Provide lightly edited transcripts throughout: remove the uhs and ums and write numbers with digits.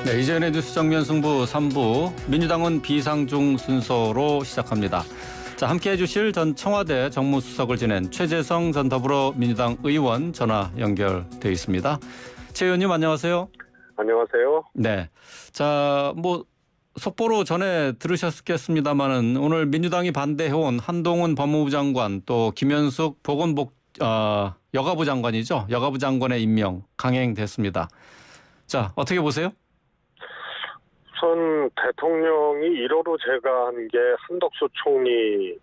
네, 이재현의 뉴스 정면 승부 3부 민주당은 비상중 순서로 시작합니다. 자, 함께해 주실 전 청와대 정무수석을 지낸 최재성 전 더불어민주당 의원 전화 연결돼 있습니다. 최 의원님 안녕하세요. 안녕하세요. 네, 자, 속보로 전에 들으셨겠습니다마는 오늘 민주당이 반대해온 한동훈 법무부 장관 또 김현숙 여가부 장관이죠. 여가부 장관의 임명 강행됐습니다. 자, 어떻게 보세요? 우선 대통령이 1호로 제가 한 게 한덕수 총리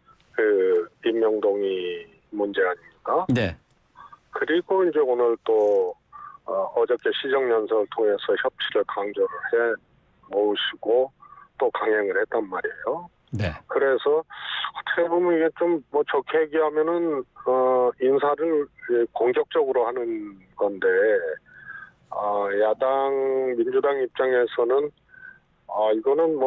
임명동의 문제 아닙니까? 네. 그리고 이제 오늘 또 어저께 시정연설을 통해서 협치를 강조를 해 모으시고 또 강행을 했단 말이에요. 네. 그래서 어떻게 보면 이게 좀 좋게 얘기하면은 인사를 공격적으로 하는 건데 야당 민주당 입장에서는 이거는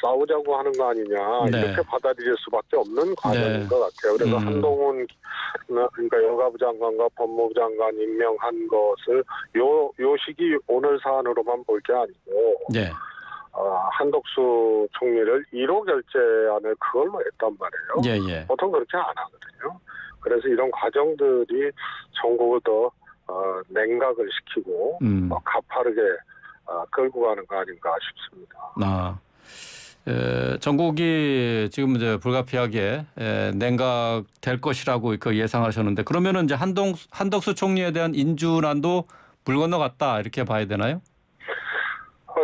싸우자고 하는 거 아니냐 네. 이렇게 받아들일 수밖에 없는 과정인 네. 것 같아요. 그래서 한동훈 그러니까 여가부 장관과 법무부 장관 임명한 것을 요 시기 오늘 사안으로만 볼 게 아니고 네. 한덕수 총리를 1호 결재안을 그걸로 했단 말이에요. 예. 보통 그렇게 안 하거든요. 그래서 이런 과정들이 전국을 더 냉각을 시키고 가파르게 끌고 가는 거 아닌가 싶습니다. 전국이 지금 이제 불가피하게 냉각될 것이라고 예상하셨는데 그러면은 이제 한덕수 총리에 대한 인준안도 물 건너갔다 이렇게 봐야 되나요?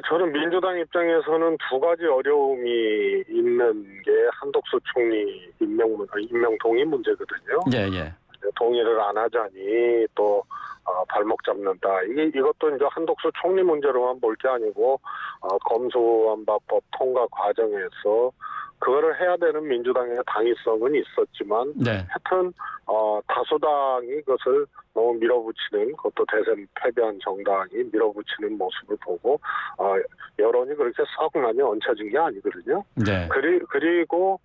저는 민주당 입장에서는 두 가지 어려움이 있는 게 한덕수 총리 임명 동의 문제거든요. 예. 동의를 안 하자니 또 발목 잡는다. 이것도 이제 한덕수 총리 문제로만 볼 게 아니고 검수완박법 통과 과정에서 그거를 해야 되는 민주당의 당위성은 있었지만 네. 하여튼 다수당이 그것을 너무 밀어붙이는 그것도 대선 패배한 정당이 밀어붙이는 모습을 보고 여론이 그렇게 썩 많이 얹혀진 게 아니거든요. 네. 그리고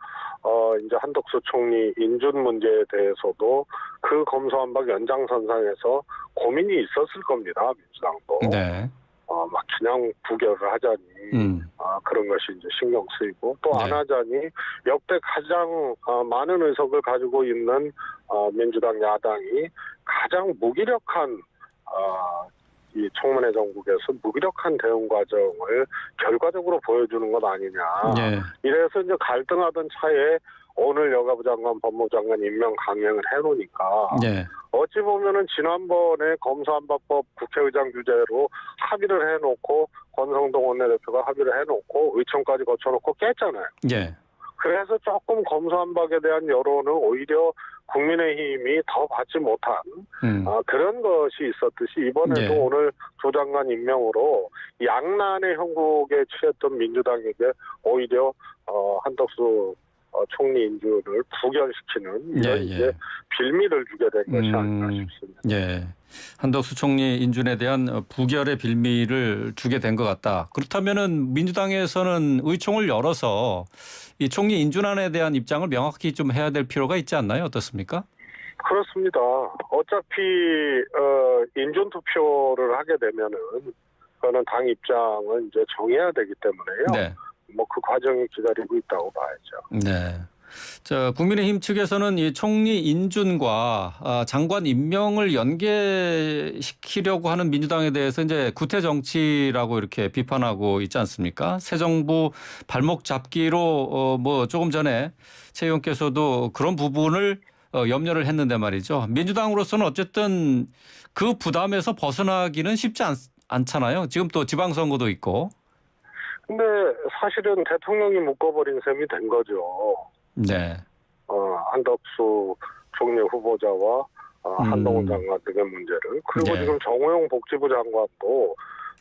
이제 한덕수 총리 인준 문제에 대해서도 그 검수완박 연장선상에서 고민이 있었을 겁니다. 민주당도. 네. 막 그냥 부결을 하자니 그런 것이 이제 신경 쓰이고 또 안 네. 하자니 역대 가장 많은 의석을 가지고 있는 민주당 야당이 가장 무기력한 이 청문회 정국에서 무기력한 대응 과정을 결과적으로 보여주는 것 아니냐. 네. 이래서 이제 갈등하던 차에 오늘 여가부 장관, 법무부 장관 임명 강행을 해놓으니까 네. 어찌 보면은 지난번에 검수완박법 국회의장 주재로 합의를 해놓고 권성동 원내대표가 합의를 해놓고 의총까지 거쳐놓고 깼잖아요. 예. 그래서 조금 검수완박에 대한 여론은 오히려 국민의힘이 더 받지 못한 그런 것이 있었듯이 이번에도 네. 오늘 두 장관 임명으로 양난의 형국에 취했던 민주당에게 오히려 한덕수 총리 인준을 부결시키는 이런 이제 빌미를 주게 된 것이 아닌가 싶습니다. 예. 한덕수 총리 인준에 대한 부결의 빌미를 주게 된 것 같다. 그렇다면은 민주당에서는 의총을 열어서 이 총리 인준안에 대한 입장을 명확히 좀 해야 될 필요가 있지 않나요? 어떻습니까? 그렇습니다. 어차피 인준 투표를 하게 되면은 그거는 당 입장을 이제 정해야 되기 때문에요. 네. 그 과정이 기다리고 있다고 봐야죠. 네. 자, 국민의힘 측에서는 이 총리 인준과 장관 임명을 연계시키려고 하는 민주당에 대해서 이제 구태 정치라고 이렇게 비판하고 있지 않습니까? 새 정부 발목 잡기로 조금 전에 최 의원께서도 그런 부분을 염려를 했는데 말이죠. 민주당으로서는 어쨌든 그 부담에서 벗어나기는 쉽지 않잖아요. 지금 또 지방선거도 있고. 근데 사실은 대통령이 묶어버린 셈이 된 거죠. 네. 한덕수 총리 후보자와 한동훈 장관 등의 문제를. 그리고 네. 지금 정호영 복지부 장관도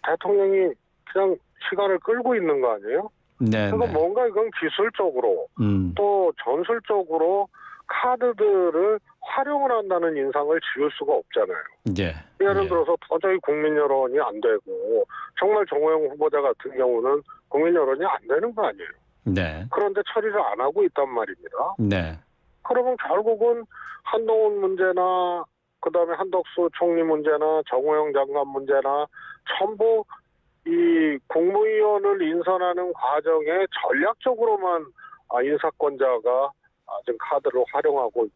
대통령이 그냥 시간을 끌고 있는 거 아니에요? 네. 그러니까 뭔가 이건 기술적으로 또 전술적으로 카드들을 활용을 한다는 인상을 지울 수가 없잖아요. 예. 예를 들어서 도저히 국민 여론이 안 되고 정말 정호영 후보자 같은 경우는 국민 여론이 안 되는 거 아니에요. 네. 그런데 처리를 안 하고 있단 말입니다. 네. 그러면 결국은 한동훈 문제나 그다음에 한덕수 총리 문제나 정호영 장관 문제나 전부 이 국무위원을 인선하는 과정에 전략적으로만 인사권자가 지금 카드를 활용하고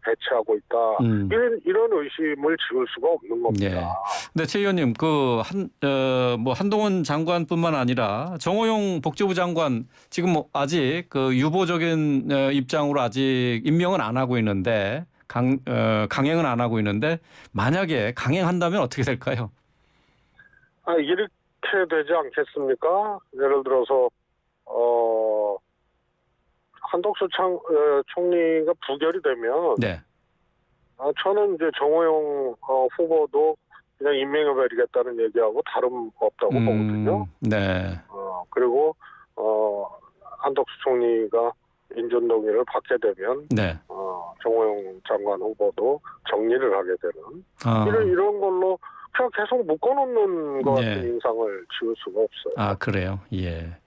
배치하고 있다. 이런 의심을 지울 수가 없는 겁니다. 네. 근데 최 의원님, 한동훈 장관뿐만 아니라 정호영 복지부 장관 지금 아직 그 유보적인 입장으로 아직 임명은 안 하고 있는데 강행은 안 하고 있는데 만약에 강행한다면 어떻게 될까요? 이렇게 되지 않겠습니까? 예를 들어서 한덕수 총리가 부결이 되면 네. 저는 이제 정호영 후보도 그냥 임명해버리겠다는 얘기하고 다름없다고 보거든요. 네. 그리고 한덕수 총리가 인준동의를 받게 되면 네. 정호영 장관 후보도 정리를 하게 되는 이런 걸로 그냥 계속 묶어놓는 것 같은 인상을 지울 수가 없어요. 그래요. 예.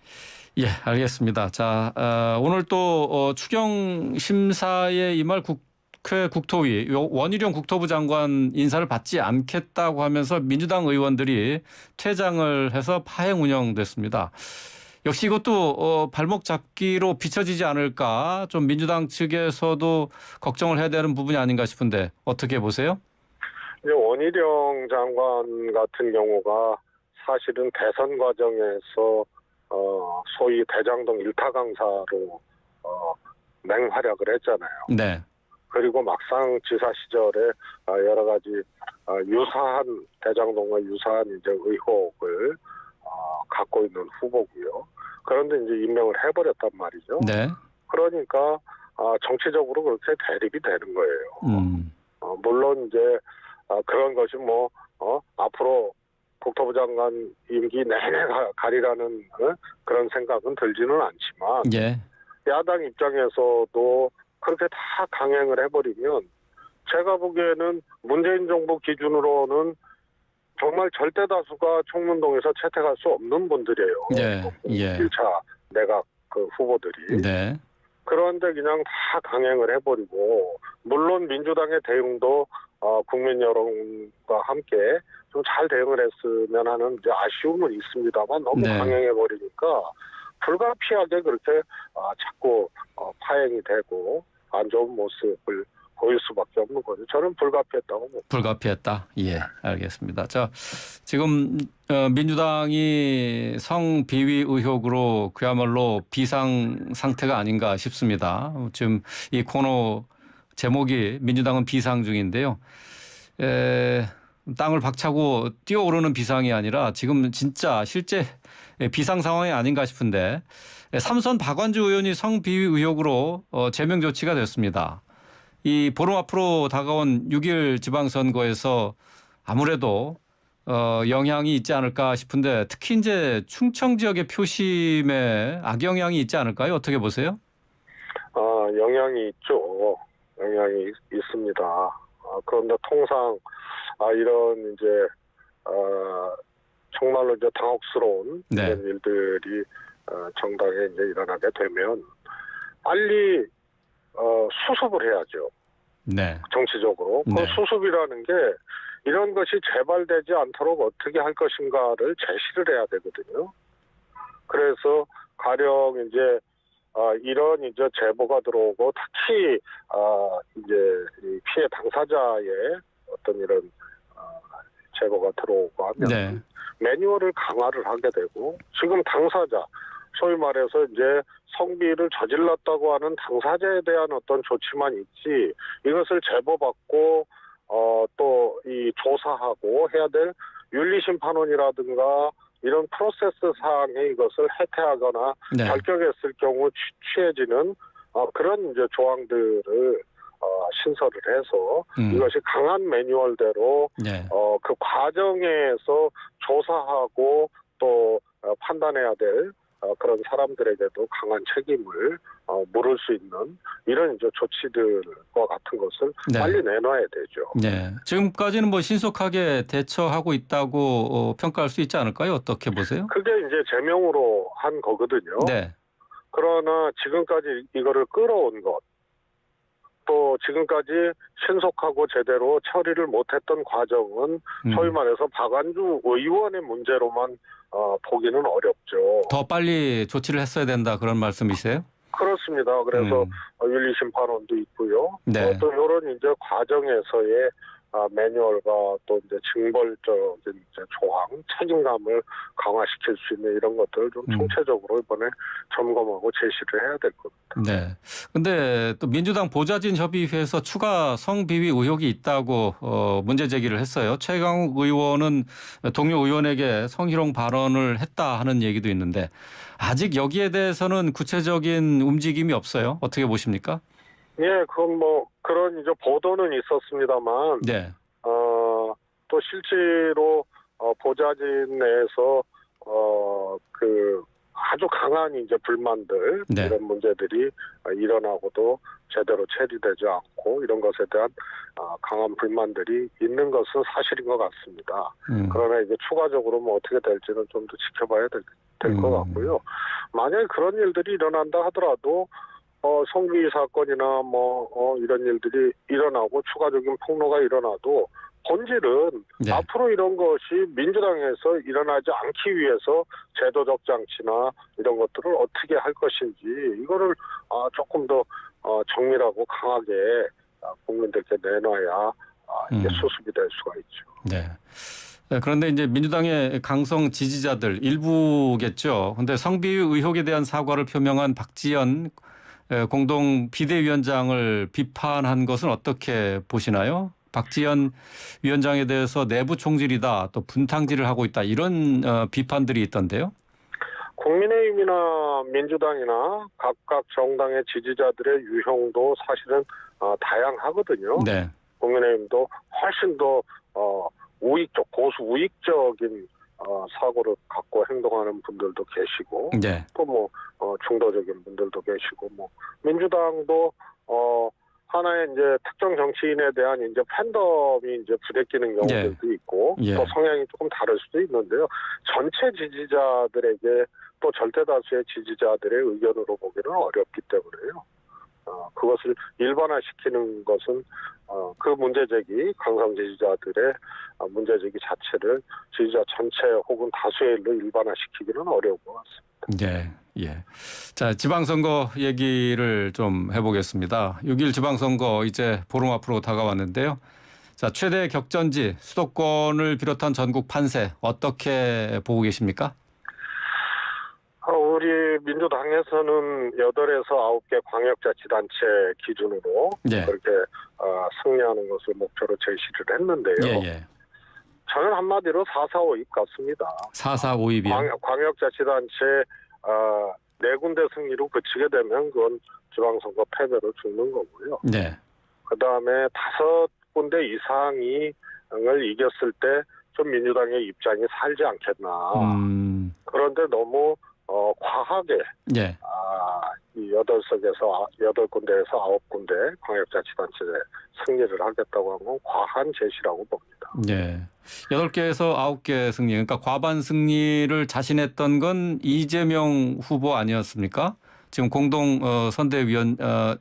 예, 알겠습니다. 자, 오늘 또 추경 심사에 임할 국회 국토위 원희룡 국토부 장관 인사를 받지 않겠다고 하면서 민주당 의원들이 퇴장을 해서 파행 운영됐습니다. 역시 이것도 발목 잡기로 비춰지지 않을까, 좀 민주당 측에서도 걱정을 해야 되는 부분이 아닌가 싶은데 어떻게 보세요? 이제 원희룡 장관 같은 경우가 사실은 대선 과정에서 소위 대장동 일타 강사로 맹활약을 했잖아요. 네. 그리고 막상 지사 시절에 여러 가지 유사한 대장동과 유사한 이제 의혹을 갖고 있는 후보고요. 그런데 이제 임명을 해버렸단 말이죠. 네. 그러니까 정치적으로 그렇게 대립이 되는 거예요. 물론 이제 그런 것이 앞으로 국토부 장관 임기 내내 가리라는 그런 생각은 들지는 않지만 예. 야당 입장에서도 그렇게 다 강행을 해버리면 제가 보기에는 문재인 정부 기준으로는 정말 절대 다수가 청문동에서 채택할 수 없는 분들이에요. 네. 예. 1차 내각 후보들이. 네. 그런데 그냥 다 강행을 해버리고 물론 민주당의 대응도 국민 여론과 함께 좀 잘 대응을 했으면 하는 이제 아쉬움은 있습니다만 너무 강행해버리니까 불가피하게 그렇게 자꾸 파행이 되고 안 좋은 모습을 보일 수밖에 없는 거죠. 저는 불가피했다고 봅니다. 불가피했다. 예, 알겠습니다. 자, 지금 민주당이 성비위 의혹으로 그야말로 비상 상태가 아닌가 싶습니다. 지금 이 코너 제목이 민주당은 비상 중인데요. 땅을 박차고 뛰어오르는 비상이 아니라 지금 진짜 실제 비상 상황이 아닌가 싶은데 삼선 박완주 의원이 성비위 의혹으로 제명 조치가 됐습니다. 이 보름 앞으로 다가온 6.1 지방선거에서 아무래도 영향이 있지 않을까 싶은데 특히 이제 충청 지역의 표심에 악영향이 있지 않을까요? 어떻게 보세요? 영향이 있죠. 영향이 있습니다. 그런데 통상 이런 이제 정말로 이제 당혹스러운 이런 일들이 정당에 이제 일어나게 되면 빨리 수습을 해야죠. 네. 정치적으로. 그 수습이라는 게 이런 것이 재발되지 않도록 어떻게 할 것인가를 제시를 해야 되거든요. 그래서 가령 이제 이런 이제 제보가 들어오고 특히 이제 피해 당사자의 어떤 이런 제보가 들어오고 하면 매뉴얼을 강화를 하게 되고 지금 당사자 소위 말해서 이제 성비를 저질렀다고 하는 당사자에 대한 어떤 조치만 있지 이것을 제보받고 또 이 조사하고 해야 될 윤리심판원이라든가 이런 프로세스 사항에 이것을 해태하거나 결격했을 경우 취해지는 그런 이제 조항들을 신설을 해서 이것이 강한 매뉴얼대로 그 과정에서 조사하고 또 판단해야 될 그런 사람들에게도 강한 책임을 물을 수 있는 이런 이제 조치들과 같은 것을 빨리 내놔야 되죠. 네. 지금까지는 뭐 신속하게 대처하고 있다고 평가할 수 있지 않을까요? 어떻게 보세요? 그게 이제 제명으로 한 거거든요. 네. 그러나 지금까지 이거를 끌어온 것, 또 지금까지 신속하고 제대로 처리를 못했던 과정은 소위 말해서 박안주 의원의 문제로만 보기는 어렵죠. 더 빨리 조치를 했어야 된다 그런 말씀이세요? 그렇습니다. 그래서 윤리심판원도 있고요. 네. 또 이런 이제 과정에서의 매뉴얼과 또 이제 징벌적인 이제 조항, 책임감을 강화시킬 수 있는 이런 것들을 좀 총체적으로 이번에 점검하고 제시를 해야 될 겁니다. 네. 근데 또 민주당 보좌진 협의회에서 추가 성비위 의혹이 있다고 문제 제기를 했어요. 최강욱 의원은 동료 의원에게 성희롱 발언을 했다 하는 얘기도 있는데 아직 여기에 대해서는 구체적인 움직임이 없어요. 어떻게 보십니까? 예, 그건 뭐 그런 이제 보도는 있었습니다만, 네. 또 실제로 보좌진 내에서 그 아주 강한 이제 불만들 네. 이런 문제들이 일어나고도 제대로 처리되지 않고 이런 것에 대한 강한 불만들이 있는 것은 사실인 것 같습니다. 그러나 이제 추가적으로 뭐 어떻게 될지는 좀 더 지켜봐야 될 것 같고요. 만약에 그런 일들이 일어난다 하더라도 성비위 사건이나 이런 일들이 일어나고 추가적인 폭로가 일어나도 본질은 네. 앞으로 이런 것이 민주당에서 일어나지 않기 위해서 제도적 장치나 이런 것들을 어떻게 할 것인지 이거를 조금 더 정밀하고 강하게 국민들께 내놔야 이게 수습이 될 수가 있죠. 네. 그런데 이제 민주당의 강성 지지자들 일부겠죠. 그런데 성비위 의혹에 대한 사과를 표명한 박지원 공동 비대위원장을 비판한 것은 어떻게 보시나요? 박지원 위원장에 대해서 내부 총질이다, 또 분탕질을 하고 있다 이런 비판들이 있던데요. 국민의힘이나 민주당이나 각각 정당의 지지자들의 유형도 사실은 다양하거든요. 네. 국민의힘도 훨씬 더 우익적, 보수 우익적인 사고를 갖고 행동하는 분들도 계시고, 네. 또 중도적인 분들도 계시고, 민주당도 하나의 이제 특정 정치인에 대한 이제 팬덤이 이제 부대끼는 경우들도 있고, 또 성향이 조금 다를 수도 있는데요. 전체 지지자들에게 또 절대 다수의 지지자들의 의견으로 보기는 어렵기 때문에요. 그것을 일반화시키는 것은 그 문제제기, 강성 지지자들의 문제제기 자체를 지지자 전체 혹은 다수의 일로 일반화시키기는 어려운 것 같습니다. 네, 예. 자, 지방선거 얘기를 좀 해보겠습니다. 6.1 지방선거 이제 보름 앞으로 다가왔는데요. 자, 최대 격전지 수도권을 비롯한 전국 판세 어떻게 보고 계십니까? 우리 민주당에서는 8에서 9개 광역자치단체 기준으로 그렇게 승리하는 것을 목표로 제시를 했는데요. 저는 한마디로 4-4-5입 같습니다. 4-4-5입이요? 광역자치단체 4군데 승리로 그치게 되면 그건 지방선거 패배로 죽는 거고요. 네. 그다음에 5군데 이상을 이겼을 때 좀 민주당의 입장이 살지 않겠나. 그런데 너무 과하게 이 8군데에서 9군데 광역자치단체 승리를 하겠다고 하면 과한 제시라고 봅니다. 네. 8개에서 9개 승리, 그러니까 과반 승리를 자신했던 건 이재명 후보 아니었습니까? 지금 공동 선대위원장,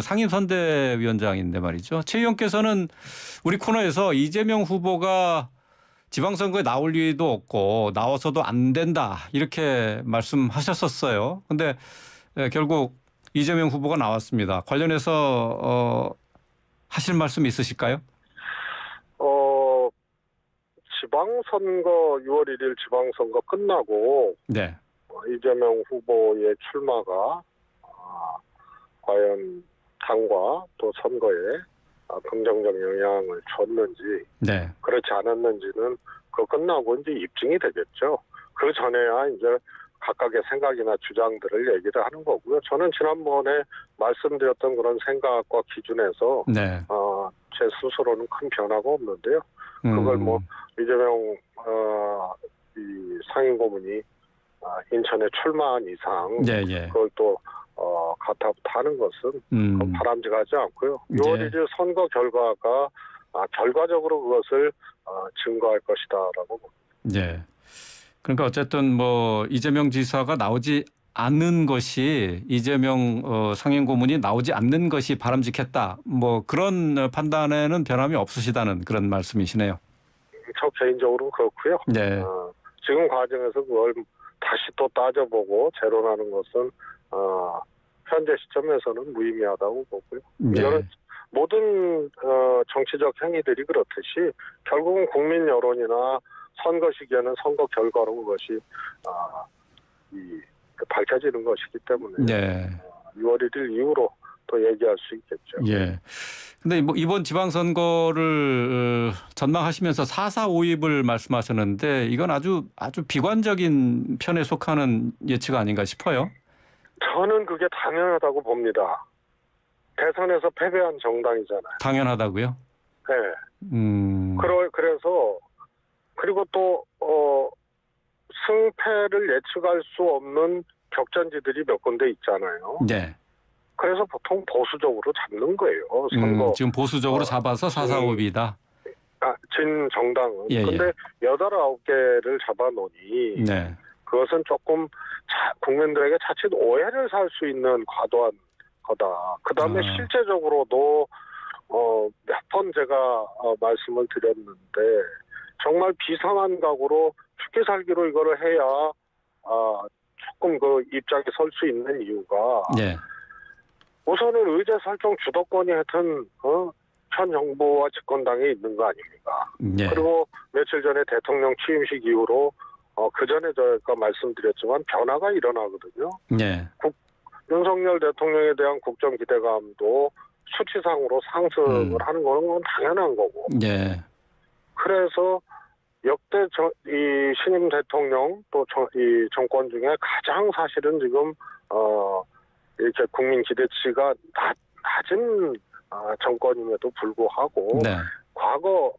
상임 선대위원장인데 말이죠. 최 의원께서는 우리 코너에서 이재명 후보가 지방선거에 나올 리도 없고 나와서도 안 된다 이렇게 말씀하셨었어요. 그런데 결국 이재명 후보가 나왔습니다. 관련해서 하실 말씀 있으실까요? 지방선거 6월 1일 지방선거 끝나고 이재명 후보의 출마가 과연 당과 또 선거에 긍정적 영향을 줬는지 그렇지 않았는지는 그 끝나고 이제 입증이 되겠죠. 그 전에야 이제 각각의 생각이나 주장들을 얘기를 하는 거고요. 저는 지난번에 말씀드렸던 그런 생각과 기준에서 제 스스로는 큰 변화가 없는데요. 그걸 이재명 이 상임고문이 인천에 출마한 이상 그걸 또 가타부타하는 것은 바람직하지 않고요. 6월 1일 선거 결과가 결과적으로 그것을 증거할 것이다라고 봅니다. 그러니까 어쨌든 이재명 지사가 나오지 않은 것이 이재명 상임고문이 나오지 않는 것이 바람직했다. 뭐 그런 판단에는 변함이 없으시다는 그런 말씀이시네요. 저 개인적으로는 그렇고요. 네. 지금 과정에서 그걸 다시 또 따져보고 재론하는 것은 현재 시점에서는 무의미하다고 보고요. 네. 이거는 모든 정치적 행위들이 그렇듯이 결국은 국민 여론이나 선거 시기에는 선거 결과로 그것이 밝혀지는 것이기 때문에 네. 6월 1일 이후로 또 얘기할 수 있겠죠. 예. 근데 뭐 이번 지방선거를 전망하시면서 4.4.5입을 말씀하셨는데 이건 아주 비관적인 편에 속하는 예측 아닌가 싶어요. 저는 그게 당연하다고 봅니다. 대선에서 패배한 정당이잖아요. 당연하다고요? 네. 그래서 그리고 또 승패를 예측할 수 없는 격전지들이 몇 군데 있잖아요. 네. 그래서 보통 보수적으로 잡는 거예요. 선거. 지금 보수적으로 잡아서 4.4.5입이다. 진 정당은. 예, 근데 8, 9개를 잡아놓으니 네. 그것은 조금 국민들에게 자칫 오해를 살 수 있는 과도한 거다. 그다음에 실제적으로도 몇 번 제가 말씀을 드렸는데 정말 비상한 각오로 죽기 살기로 이거를 해야 조금 그 입장에 설 수 있는 이유가 네. 우선은 의제 설정 주도권이 하여튼 현 정부와 집권당에 있는 거 아닙니까? 네. 그리고 며칠 전에 대통령 취임식 이후로 그 전에 저희가 말씀드렸지만 변화가 일어나거든요. 네. 윤석열 대통령에 대한 국정 기대감도 수치상으로 상승을 하는 건 당연한 거고. 네. 그래서 역대 이 신임 대통령 또 이 정권 중에 가장 사실은 지금 이렇게 국민 기대치가 낮은 정권임에도 불구하고 네. 과거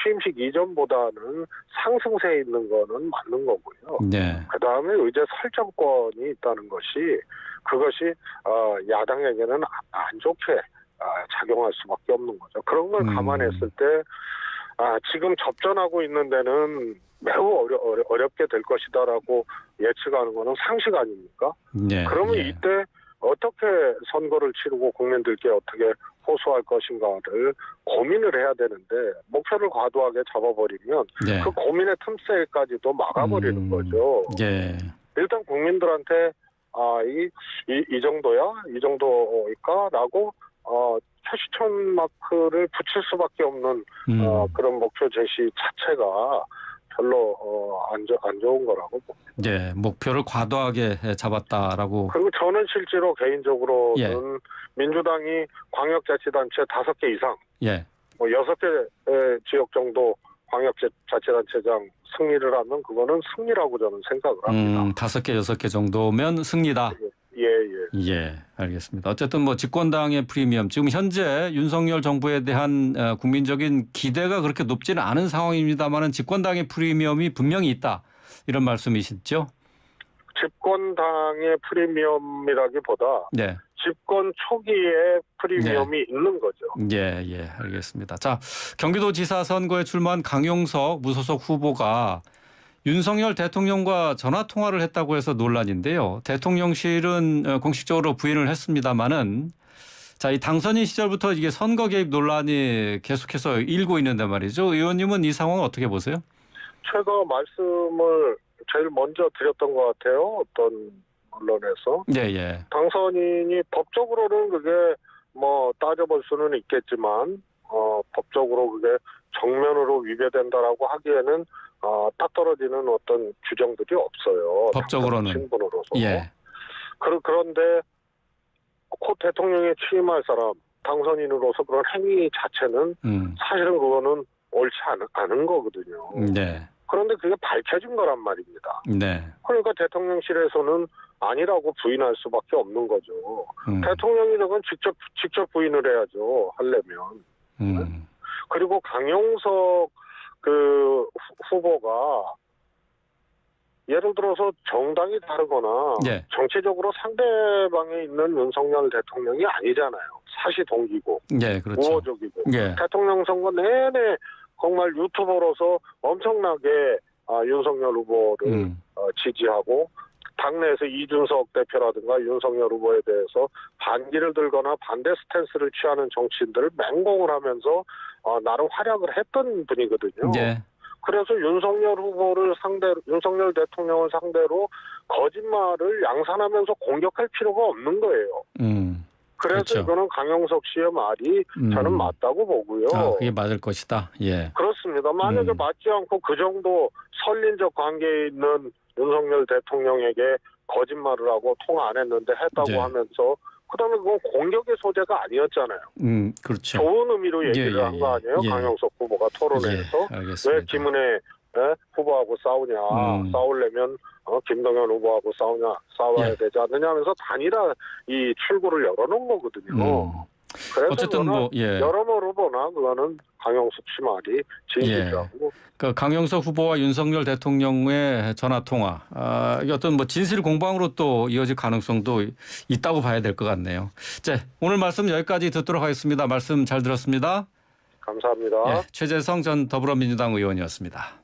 취임식 이전보다는 상승세에 있는 거는 맞는 거고요. 네. 그다음에 의제 설정권이 있다는 것이 그것이 야당에게는 안 좋게 작용할 수밖에 없는 거죠. 그런 걸 감안했을 때 지금 접전하고 있는 데는 매우 어렵게 될 것이다라고 예측하는 거는 상식 아닙니까? 네. 그러면 예. 이때 어떻게 선거를 치르고 국민들께 어떻게 호소할 것인가를 고민을 해야 되는데 목표를 과도하게 잡아버리면 네. 그 고민의 틈새까지도 막아버리는 거죠. 예. 일단 국민들한테 이 정도야? 이 정도일까라고 표시천 마크를 붙일 수밖에 없는 그런 목표 제시 자체가 별로 안 좋은 거라고 봅니다. 네, 목표를 과도하게 잡았다라고. 그리고 저는 실제로 개인적으로는 예. 민주당이 광역자치단체 5개 이상, 예. 6개 지역 정도 광역자치단체장 승리를 하면 그거는 승리라고 저는 생각을 합니다. 5개, 6개 정도면 승리다. 예. 예, 알겠습니다. 어쨌든 뭐 집권당의 프리미엄, 지금 현재 윤석열 정부에 대한 국민적인 기대가 그렇게 높지는 않은 상황입니다만은 집권당의 프리미엄이 분명히 있다. 이런 말씀이시죠? 집권당의 프리미엄이라기보다 네. 집권 초기에 프리미엄이 있는 거죠. 예, 알겠습니다. 자, 경기도지사 선거에 출마한 강용석 무소속 후보가 윤석열 대통령과 전화 통화를 했다고 해서 논란인데요. 대통령실은 공식적으로 부인을 했습니다만은 자, 이 당선인 시절부터 이게 선거 개입 논란이 계속해서 일고 있는데 말이죠. 의원님은 이 상황을 어떻게 보세요? 제가 말씀을 제일 먼저 드렸던 것 같아요. 어떤 언론에서. 예. 당선인이 법적으로는 그게 뭐 따져볼 수는 있겠지만 법적으로 그게 정면으로 위배된다라고 하기에는 딱 떨어지는 어떤 규정들이 없어요. 법적으로는. 신분으로서. 예. 그런데 곧 대통령에 취임할 사람, 당선인으로서 그런 행위 자체는 사실은 그거는 옳지 않은 거거든요. 네. 그런데 그게 밝혀진 거란 말입니다. 네. 그러니까 대통령실에서는 아니라고 부인할 수밖에 없는 거죠. 대통령이 저건 직접 부인을 해야죠. 하려면. 그리고 강용석 그 후보가 예를 들어서 정당이 다르거나 예. 정치적으로 상대방에 있는 윤석열 대통령이 아니잖아요. 사시 동기고 예, 그렇죠. 우호적이고 예. 대통령 선거 내내 정말 유튜버로서 엄청나게 윤석열 후보를 지지하고 당내에서 이준석 대표라든가 윤석열 후보에 대해서 반기를 들거나 반대 스탠스를 취하는 정치인들을 맹공을 하면서 나름 활약을 했던 분이거든요. 예. 그래서 윤석열 대통령을 상대로 거짓말을 양산하면서 공격할 필요가 없는 거예요. 그래서 그렇죠. 이거는 강용석 씨의 말이 저는 맞다고 보고요. 그게 맞을 것이다. 예. 그렇습니다. 만약에 맞지 않고 그 정도 선린적 관계에 있는 윤석열 대통령에게 거짓말을 하고 통화 안 했는데 했다고 네. 하면서 그다음에 그건 공격의 소재가 아니었잖아요. 그렇죠. 좋은 의미로 얘기를 예, 한 거 아니에요? 예. 강용석 후보가 토론회에서. 예, 알겠습니다. 왜 김은혜 후보하고 싸우냐. 싸우려면 김동연 후보하고 싸워야 예. 되지 않느냐 하면서 단일화 이 출구를 열어놓은 거거든요. 그래서 어쨌든 뭐 예. 여러모로 보나 그거는 강용석 씨 말이 진실이라고. 그 강용석 후보와 윤석열 대통령의 전화 통화, 이게 어떤 뭐 진실 공방으로 또 이어질 가능성도 있다고 봐야 될 것 같네요. 자, 오늘 말씀 여기까지 듣도록 하겠습니다. 말씀 잘 들었습니다. 감사합니다. 예, 최재성 전 더불어민주당 의원이었습니다.